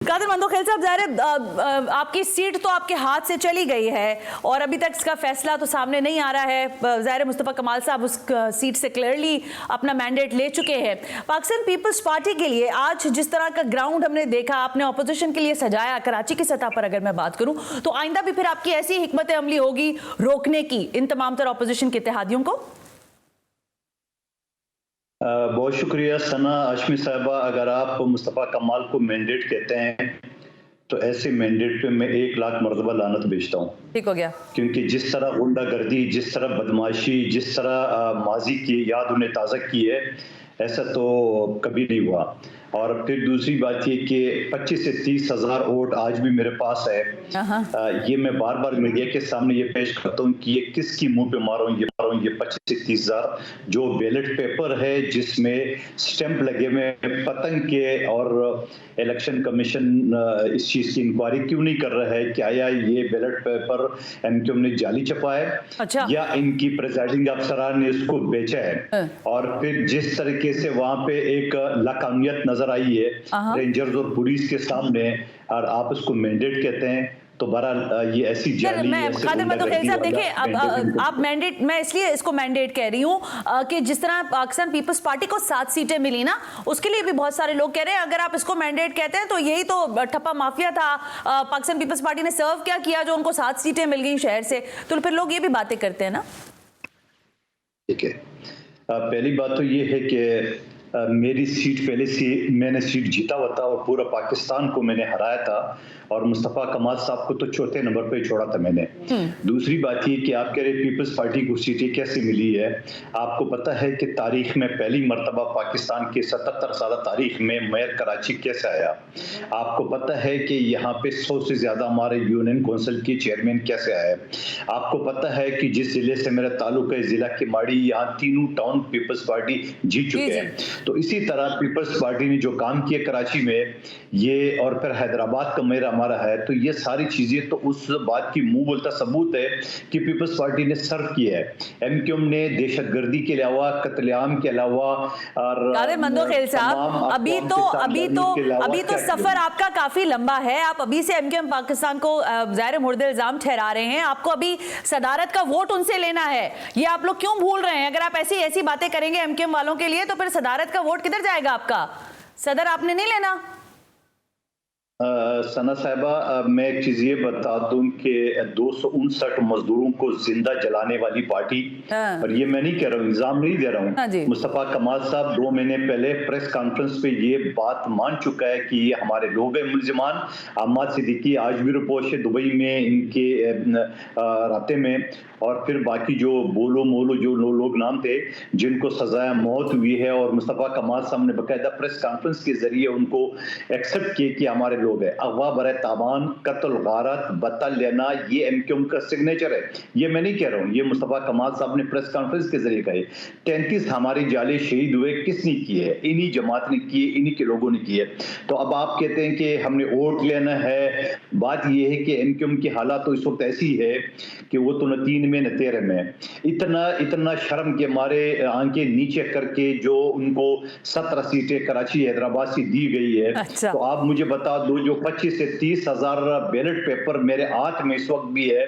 कादिर मंदोखेल साहब, ज़ाहिर है आपकी सीट तो आपके हाथ से चली गई है और अभी तक इसका फैसला तो सामने नहीं आ रहा है। ज़ाहिर है मुस्तफ़ा कमाल साहब उस सीट से क्लियरली अपना मैंडेट ले चुके हैं। पाकिस्तान पीपल्स पार्टी के लिए आज जिस तरह का ग्राउंड हमने देखा, आपने अपोजिशन के लिए सजाया कराची की सतह पर, अगर मैं बात करूं तो आइंदा भी फिर आपकी ऐसी हिकमत अमली होगी रोकने की इन तमाम तरह अपोजिशन के इत्तेहादियों को? बहुत शुक्रिया सना हाशमी साहबा। अगर आप मुस्तफ़ा कमाल को मैंडेट कहते हैं तो ऐसे मैंडेट पे मैं 1 लाख मरतबा लानत भेजता हूँ। ठीक हो गया। क्योंकि जिस तरह गुंडागर्दी, जिस तरह बदमाशी, जिस तरह माजी की याद उन्हें ताज़ा की है, ऐसा तो कभी नहीं हुआ। और फिर दूसरी बात ये कि 25 से 30 हज़ार वोट आज भी मेरे पास है। ये मैं बार बार मीडिया के सामने ये पेश करता हूँ कि ये किसकी मुंह पे मारूं ये 25 से 30 हज़ार जो बैलेट पेपर है जिसमें स्टैंप लगे हुए पतंग के, और इलेक्शन कमीशन इस चीज की इंक्वायरी क्यों नहीं कर रहा है कि आया ये बैलेट पेपर एमक्यूएम ने जाली छपा है, अच्छा, या इनकी प्रेजाइडिंग अफसरान ने इसको बेचा है। और फिर जिस तरीके से वहां पे एक लाकामियत नजर आई है रेंजर्स और पुलिस के सामने, और आप उसको मैंडेट कहते हैं, तो बहरहाल ये ऐसी जाली कादिर मंदोखेल साहब देखिए, आप मैंडेट, मैं इसलिए इसको मैंडेट कह रही हूँ कि जिस तरह पाकिस्तान पीपल्स पार्टी को 7 सीटें मिली ना, उसके लिए भी बहुत सारे लोग कह रहे हैं अगर आप इसको मैंडेट कहते हैं तो यही तो ठप्पा माफिया था, पाकिस्तान पीपल्स पार्टी ने सर्व क्या किया जो उनको 7 सीटें मिल गई शहर से, तो फिर लोग ये भी बातें करते हैं ना। ठीक है, पहली बात तो ये है कि मेरी सीट पहले से मैंने सीट जीता हुआ था और पूरा पाकिस्तान को मैंने हराया था, और मुस्तफ़ा कमाल साहब को तो चौथे नंबर पे छोड़ा था मैंने। दूसरी बात ये कि आप कह रहे पीपल्स पार्टी को सीटें कैसे मिली है। आपको पता है कि तारीख में पहली मरतबा पाकिस्तान के 77 साल तारीख में मेयर कराची कैसे आया। आपको पता है कि यहाँ पे 100 से ज्यादा हमारे यूनियन काउंसिल के चेयरमैन कैसे आए। आपको पता है कि जिस जिले से मेरा ताल्लुक है, जिला किमाड़ी, यहाँ तीनों टाउन पीपल्स पार्टी जीत चुके हैं। तो इसी तरह पीपल्स पार्टी ने जो काम किया कराची में, ये और फिर हैदराबाद का मेयर हमारा है, तो ये सारी चीजें तो उस बात की मुंह बोलता सबूत है कि पीपल्स पार्टी ने सर्व किया है। एमक्यूएम ने दहशतगर्दी के अलावा, कत्लेआम के अलावा, और कादिर मंदोखेल साहब अभी तो सफर आपका काफी लंबा है। आप अभी से एमक्यूएम पाकिस्तान को ज़ाहिर मुर्द इल्जाम ठहरा रहे हैं, आपको अभी सदारत का वोट उनसे लेना है, ये आप लोग क्यों भूल रहे हैं? अगर आप ऐसी बातें करेंगे एमक्यूएम वालों के लिए तो फिर सदारत का वोट किधर जाएगा आपका? सदर आपने नहीं लेना। सना साहिबा, मैं एक चीज ये बता दूं कि 259 मजदूरों को जिंदा जलाने वाली पार्टी, और ये मैं नहीं कह रहा हूँ, इल्जाम नहीं दे रहा हूँ, मुस्तफ़ा कमाल साहब 2 महीने पहले प्रेस कॉन्फ्रेंस पे ये बात मान चुका है कि ये हमारे लोग हैं मुल्जिमान। अम्माद सिद्दीकी आज भी रिपोर्ट है दुबई में इनके राते में, और फिर बाकी जो बोलो मोलो जो लोग नाम थे जिनको सजाया मौत हुई है, और मुस्तफ़ा कमाल साहब ने बाकायदा प्रेस कॉन्फ्रेंस के जरिए उनको एक्सेप्ट किए कि हमारे लोग हैं। अगवा बर तावान, कत्ल, गारत, बत्ता लेना, ये एमक्यूएम का सिग्नेचर है, ये मैं नहीं कह रहा हूँ, ये मुस्तफ़ा कमाल साहब ने प्रेस कॉन्फ्रेंस के जरिए कहे। 33 हमारे जाले शहीद हुए, किसने किए? इन्हीं जमात ने किए, इन्हीं के लोगों ने किए। तो अब आप कहते हैं कि हमने वोट लेना है। बात यह है कि एमक्यूएम की हालात तो इस वक्त ऐसी है कि वो तो न 3 में न 13 में, इतना शर्म के मारे आंखें नीचे करके जो उनको 17 सीटें कराची हैदराबाद से दी गई है। अच्छा। तो आप मुझे बता दो, जो 25 से 30 हज़ार बैलेट पेपर मेरे हाथ में इस वक्त भी है,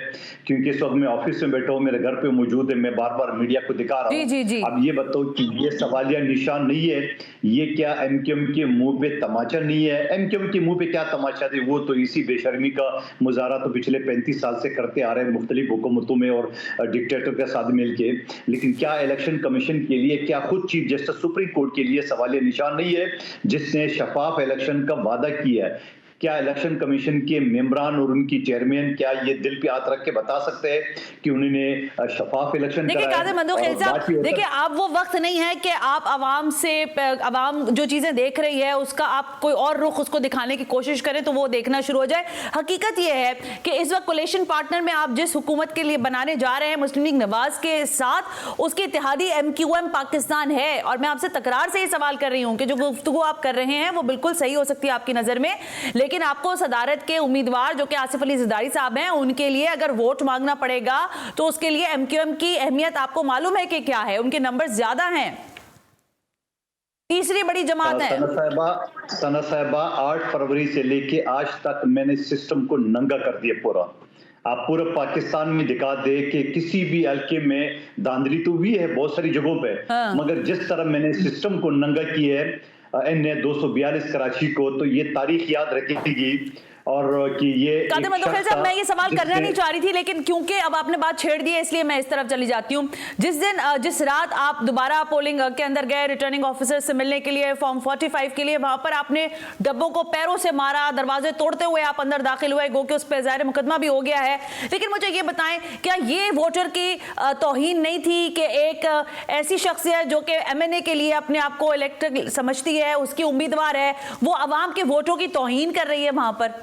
क्योंकि इस वक्त मैं ऑफिस में बैठा हूँ, मेरे घर पे मौजूद है, मैं बार बार मीडिया को दिखा रहा हूँ। अब ये बताओ कि ये सवालिया निशान नहीं है, ये क्या एमक्यूएम के मुंह पे तमाचा नहीं है? एमक्यूएम के मुंह पे क्या तमाचा थे? वो तो इसी बेशर्मी का मुजाहरा तो पिछले 35 साल से करते आ रहे हैं मुख्तलिफ हुकूमतों में और डिक्टेटर के साथ मिलके। लेकिन क्या इलेक्शन कमीशन के लिए, क्या खुद चीफ जस्टिस सुप्रीम कोर्ट के लिए सवालिया निशान नहीं है जिसने शफाफ इलेक्शन का वादा किया है? क्या इलेक्शन कमीशन के मेंबरान और उनकी चेयरमैन क्या ये दिल पे हाथ रख के बता सकते हैं कि उन्होंने शफाफ इलेक्शन कराया? देखिए कादिर मंदोखेल साहब, देखिए अब वो वक्त नहीं है कि आप आवाम जो चीजें देख रही है उसका आप कोई और रुख उसको दिखाने की कोशिश करें तो वो देखना शुरू हो जाए। हकीकत ये है कि इस वक्त कोलिशन पार्टनर में आप जिस हुकूमत के लिए बनाने जा रहे हैं मुस्लिम लीग नवाज के साथ, उसकी इत्तेहादी एमक्यूएम पाकिस्तान है। और मैं आपसे तकरार से ये सवाल कर रही हूँ कि जो गुफ्तगू आप कर रहे हैं वो बिल्कुल सही हो सकती है आपकी नजर में, लेकिन आपको सदारत के उम्मीदवार जो कि आसिफ अली ज़रदारी साहब हैं, उनके लिए अगर वोट मांगना पड़ेगा तो उसके लिए एमक्यूएम की अहमियत आपको मालूम है कि क्या है, उनके नंबर ज्यादा हैं। तीसरी बड़ी जमात है। सना साहिबा 8 फरवरी से लेके आज तक मैंने सिस्टम को नंगा कर दिया पूरा। आप पूरे पाकिस्तान में दिखा दे कि किसी भी हल्के में धांधली तो हुई है बहुत सारी जगहों पे, मगर जिस तरह मैंने सिस्टम को नंगा किया है एन 242 कराची को, तो ये तारीख याद रखेगी। और कि ये कादिर मंदोखेल साहब, मैं ये सवाल करना नहीं चाह रही थी, लेकिन क्योंकि अब आपने बात छेड़ दी है इसलिए मैं इस तरफ चली जाती हूँ। जिस रात आप दोबारा पोलिंग के अंदर गए रिटर्निंग ऑफिसर से मिलने के लिए, फॉर्म 45 के लिए, वहां पर आपने डब्बों को पैरों से मारा, दरवाजे तोड़ते हुए आप अंदर दाखिल हुए, गो कि उस पर ज़ाहिर मुकदमा भी हो गया है। लेकिन मुझे ये बताएं, क्या ये वोटर की तौहीन नहीं थी कि एक ऐसी शख्सियत जो कि MNA के लिए अपने आप को इलेक्टेड समझती है, उसकी उम्मीदवार है, वो अवाम के वोटों की तौहीन कर रही है वहां पर?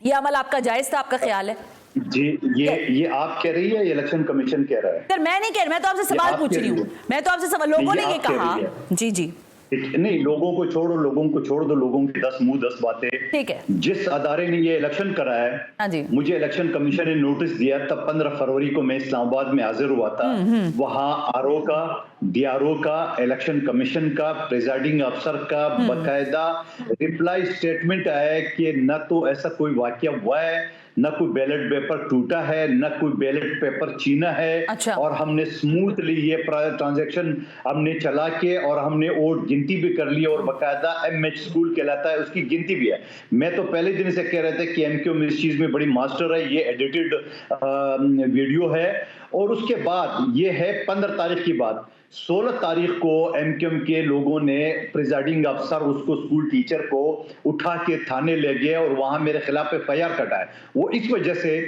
ये अमल आपका जायज था, आपका ख्याल है? जी, ये आप कह रही है, इलेक्शन कमीशन कह रहा है? सर मैं नहीं कह रही, मैं तो आपसे सवाल पूछ रही हूँ। मैं तो आपसे सवाल, लोगों ने ये कहा। जी जी नहीं, लोगों को छोड़ दो, लोगों की 10 मुंह 10 बातें। ठीक है, जिस अदारे ने ये इलेक्शन करा है, मुझे इलेक्शन कमीशन ने नोटिस दिया, तब 15 फरवरी को मैं इस्लामाबाद में हाजिर हुआ था। वहां आरओ का, DRO का, इलेक्शन कमीशन का, प्रिजाइडिंग अफसर का बाकायदा रिप्लाई स्टेटमेंट आया कि न तो ऐसा कोई वाकया हुआ है, न कोई बैलेट पेपर टूटा है, न कोई बैलेट पेपर छीना है। अच्छा। और हमने स्मूथली ये ट्रांजैक्शन हमने चला के और हमने वोट गिनती भी कर ली, और बाकायदा MH स्कूल कहलाता है उसकी गिनती भी है। मैं तो पहले दिन से कह रहे थे कि MQM इस चीज में बड़ी मास्टर है, ये एडिटेड वीडियो है। और उसके बाद ये है 15 तारीख की बात, 16 तारीख को MQM के लोगों ने प्रिजाइडिंग अफसर उसको स्कूल टीचर को उठा के थाने ले गए और वहां मेरे खिलाफ FIR कटाए। वो इस वजह से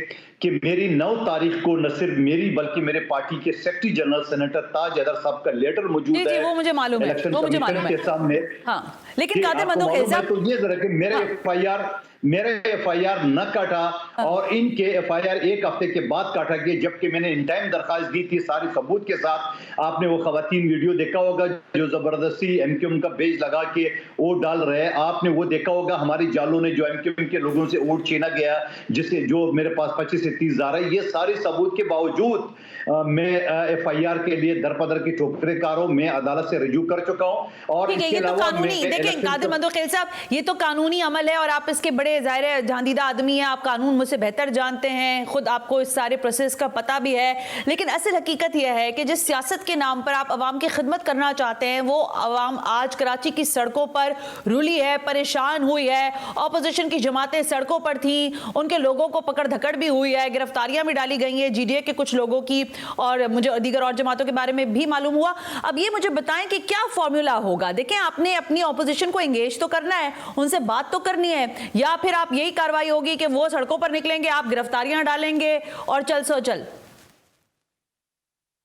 कि मेरी 9 तारीख को न सिर्फ मेरी बल्कि मेरे पार्टी के सेक्रेटरी जनरल सेनेटर ताज हैदर साहब का लेटर मौजूद है। वो मुझे मालूम है, वो मुझे मालूम है के सामने। हाँ, लेकिन कादिर मंदोखेल साहब, तो ये जरा कि मेरे FIR न काटा और इनके FIR एक हफ्ते के बाद काटा गया, जबकि मैंने इन टाइम दरखास्त दी थी सारी सबूत के साथ। आपने वो खवातीन वीडियो देखा होगा जो जबरदस्ती MQM का बेज लगा के वोट डाल रहे हैं, आपने वो देखा होगा हमारी जालों ने जो MQM के लोगों से वोट छीना गया, जिससे जो मेरे पास 25 से 30 हजार है। ये सारे सबूत के बावजूद मैं FIR के लिए दरपदर की ठोकरें खा रहा हूं, मैं अदालत से रजू कर चुका हूं। और ये तो कानूनी, देखिए कादिर मंदोखेल साहब, ये तो कानूनी अमल है और आप इसके बड़े ज़ाहिर जानीदा आदमी हैं, आप कानून मुझसे बेहतर जानते हैं, खुद आपको इस सारे प्रोसेस का पता भी है। लेकिन असल हकीकत यह है कि जिस सियासत के नाम पर आप अवाम की खिदमत करना चाहते हैं, वो अवाम आज कराची की सड़कों पर रुली है, परेशान हुई है। ऑपोजिशन की जमातें सड़कों पर थी, उनके लोगों को पकड़ धकड़ भी हुई है, गिरफ्तारियां भी डाली गई हैं GDA के कुछ लोगों की, और मुझे दीगर और जमातों के बारे में भी मालूम हुआ। अब ये मुझे बताएं कि क्या फॉर्मूला होगा? देखें, आपने अपनी ऑपोजिशन को एंगेज तो करना है, उनसे बात तो करनी है, या फिर आप यही कार्रवाई होगी कि वो सड़कों पर निकलेंगे, आप गिरफ्तारियां डालेंगे और चल सो चल?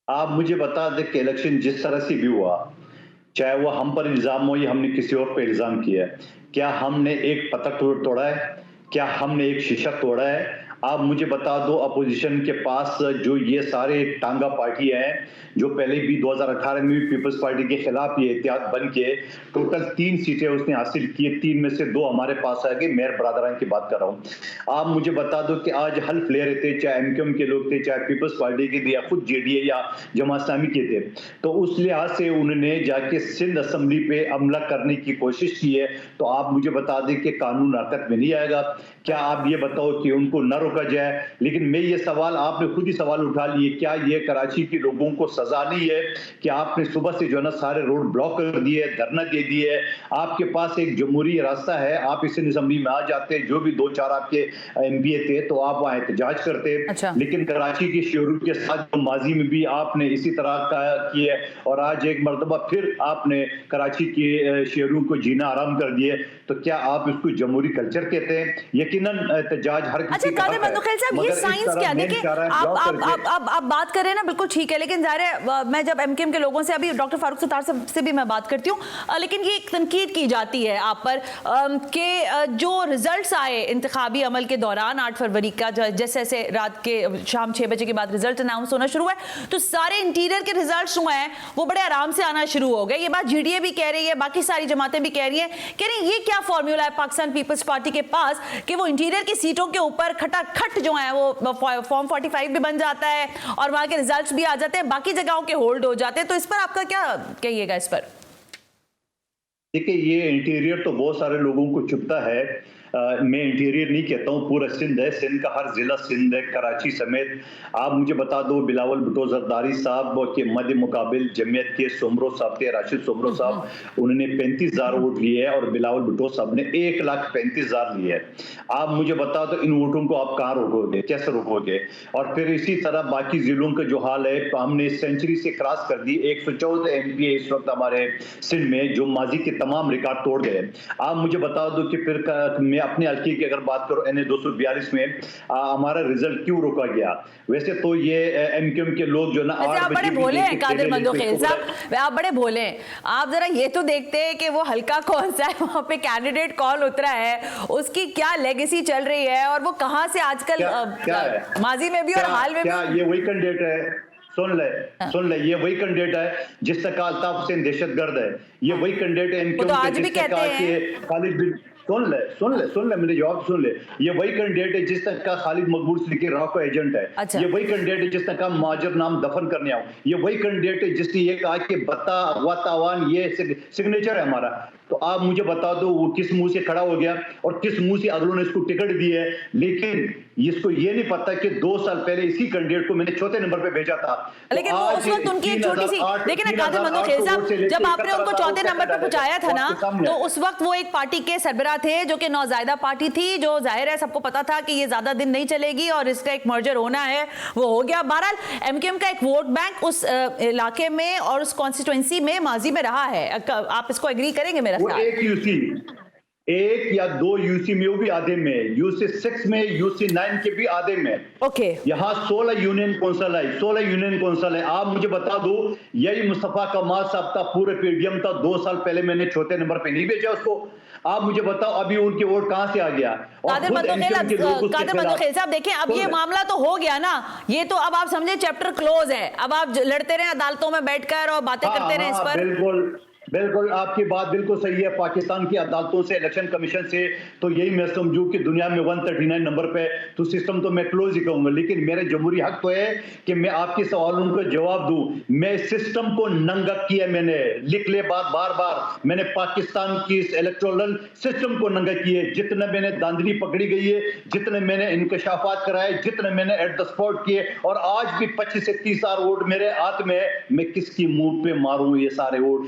आप मुझे बता दें कि इलेक्शन जिस तरह से भी हुआ, चाहे वो हम पर इल्जाम हो या हमने किसी और पर इल्जाम किया है, क्या हमने एक पत्थर तोड़ा है? क्या हमने एक शीशा तोड़ा है? आप मुझे बता दो, अपोजिशन के पास जो ये सारे टांगा पार्टी हैं, जो पहले भी 2018 में भी पीपल्स पार्टी के खिलाफ ये इत्तेहाद बन के टोटल 3 सीटें उसने हासिल की, 3 में से 2 हमारे पास आ गए। मेयर बरादरान की बात कर रहा हूँ। आप मुझे बता दो कि आज हल्फ ले रहे थे, चाहे MQM के लोग थे, चाहे पीपल्स पार्टी के थे, या खुद JDA या जमात इस्लामी के थे, तो उस लिहाज से उन्होंने जाके सिंध असेंबली पे हमला करने की कोशिश की है। तो आप मुझे बता दें कि कानून हरकत में नहीं आएगा। क्या आप ये बताओ कि उनको न रोका जाए? लेकिन मैं ये सवाल, आपने खुद ही सवाल उठा लिए, क्या ये कराची के लोगों को सजा नहीं है कि आपने सुबह से जो है ना सारे रोड ब्लॉक कर दिए, धरना दे दिए? आपके पास एक जमहूरी रास्ता है, आप इस असेंबली में आ जाते, जो भी 2-4 आपके MPA थे तो आप वहां एहतजाज करते। अच्छा। लेकिन कराची के शोरूम के साथ माजी में भी आपने इसी तरह का किया, और आज एक मरतबा फिर आपने कराची के शोरूम को जीना आराम कर दिए। तो क्या आप इसको जमहूरी कल्चर कहते हैं? यकीनन एहतजाज हर किसी का हक है। ये साइंस क्या? देखिए, आप बात कर रहे हैं ना, बिल्कुल ठीक है, लेकिन जाहिर है मैं जब MQM के लोगों से, अभी डॉक्टर फारूक सत्तार से भी मैं बात करती हूँ, लेकिन ये एक तनकीद की जाती है आप पर कि जो रिजल्ट्स आए इंतखाबी अमल के दौरान 8 फरवरी का, जैसे जैसे रात के शाम 6 बजे के बाद रिजल्ट अनाउंस होना शुरू हुआ, तो सारे इंटीरियर के रिजल्ट्स हुए हैं वो बड़े आराम से आना शुरू हो गए। ये बात GDA भी कह रही है, बाकी सारी जमातें भी कह रही हैं। ये क्या फॉर्मूला है पाकिस्तान पीपल्स पार्टी के पास कि वो इंटीरियर की सीटों के ऊपर खटाखट जो है वो फॉर्म 45 भी बन जाता है और वहां के रिजल्ट्स भी आ जाते हैं, बाकी जगहों के होल्ड हो जाते हैं? तो इस पर आपका क्या कहिएगा इस पर? देखिए, ये इंटीरियर तो बहुत सारे लोगों को चुभता है। मैं इंटीरियर नहीं कहता हूँ, पूरा सिंध है, सिंध का हर जिला सिंध है, कराची समेत। आप मुझे बता दो, बिलावल भुट्टो जरदारी साहब के मध्य मुकाबिल जमीयत के सोमरो साहब थे, राशिद सोमरो साहब, उन्होंने 35,000 वोट लिए हैं और बिलावल भुट्टो साहब ने 1,35,000 लिए हैं। आप मुझे बता दो, इन वोटों को आप कहाँ रोकोगे, कैसे रोकोगे? और फिर इसी तरह बाकी जिलों का जो हाल है, हमने सेंचुरी से क्रॉस कर दी। 114 एमपी इस वक्त हमारे सिंध में, जो माजी के तमाम रिकॉर्ड तोड़ गए। आप मुझे बता दो कि फिर मैं अपने हल्के की अगर बात करूं, NA 242 में हमारा रिजल्ट क्यों रोका गया? वैसे तो ये MQM के लोग जो ना, आप बड़े भोले हैं कादिर मंदोखेल साहब, आप बड़े भोले हैं। आप जरा ये तो देखते हैं कि वो हल्का कौन सा है, वहां पे कैंडिडेट कौन उतरा है, उसकी क्या लेगेसी चल रही है, और वो कहां से आजकल माजी में भी और हाल में भी। ये वही कैंडिडेट है, सुन ले, ये वही कैंडिडेट है जिसने कहा अल्ताफ हुसैन दहशतगर्द है। ये वही कैंडिडेट है वो तो आज भी कहते हैं। खालिद बिन, सुन ले मेरे जवाब सुन ले। ये वही कैंडिडेट है जिसने कहा खालिद मकबूल सिद्दीकी राव का एजेंट है। अच्छा। ये वही कैंडिडेट है जिसने कहा महाजर नाम दफन करने आओ। ये वही कैंडिडेट है जिसने ये कहा कि बता अगवा तावान ये सिग्नेचर है हमारा। तो आप मुझे बता दो, वो किस मुंह से खड़ा हो गया और किस मुंह से अगलों ने इसको टिकट दी है। लेकिन इसको ये नहीं पता कि 2 साल पहले इसी कैंडिडेट को मैंने चौथे नंबर पे भेजा था। लेकिन वो उस वक्त उनकी एक छोटी सी, देखिए ना कादिर मंदोखेल साहब, जब आपने उनको चौथे नंबर पे पहुंचाया था ना, तो उस वक्त वो एक पार्टी के सरबराह थे जो कि नौजायदा पार्टी थी, जो जाहिर है सबको पता था कि ये ज्यादा दिन नहीं चलेगी और इसका एक मर्जर होना है, वो हो गया। बहरहाल MQM का एक वोट बैंक उस इलाके में और उस कॉन्स्टिट्यूएंसी में माजी में रहा है। आप इसको एग्री करेंगे मेरा ख्याल? एक या 2 यूसी में, वो भी आधे में, UC 6 में, UC 9 के भी आधे में। ओके। यहाँ 16 यूनियन कौंसिल है, 16 यूनियन कौंसिल है। आप मुझे बता दो, यही मुस्तफा कमाल साहब था, पूरे PDM था, 2 साल पहले मैंने चौथे नंबर पे नहीं भेजा उसको। आप मुझे बताओ अभी उनके वोट कहां से आ गया? कादिर मंदोखेल साहब, देखिए अब ये मामला तो हो गया ना, ये तो अब आप समझे चैप्टर क्लोज है। अब आप लड़ते रहे अदालतों में बैठकर और बातें करते रहे इस पर। बिल्कुल आपकी बात बिल्कुल सही है। पाकिस्तान की अदालतों से, इलेक्शन कमीशन से, तो यही मैं समझूं कि दुनिया में 139 नंबर पे तो सिस्टम तो मैं क्लोज ही कहूंगा। लेकिन मेरे जमहूरी हक तो है कि मैं आपके सवालों का जवाब दूं। मैं सिस्टम को नंगा किया, मैंने लिख ले बात बार बार, मैंने पाकिस्तान की इस इलेक्टोरल सिस्टम को नंगा किए। जितने मैंने धांधली पकड़ी गई है, जितने मैंने इंकशाफात कराए, जितने मैंने एट द स्पॉट किए, और आज भी 25 से 30 हजार वोट मेरे हाथ में है। मैं किसकी मुंह पे मारूं ये सारे वोट?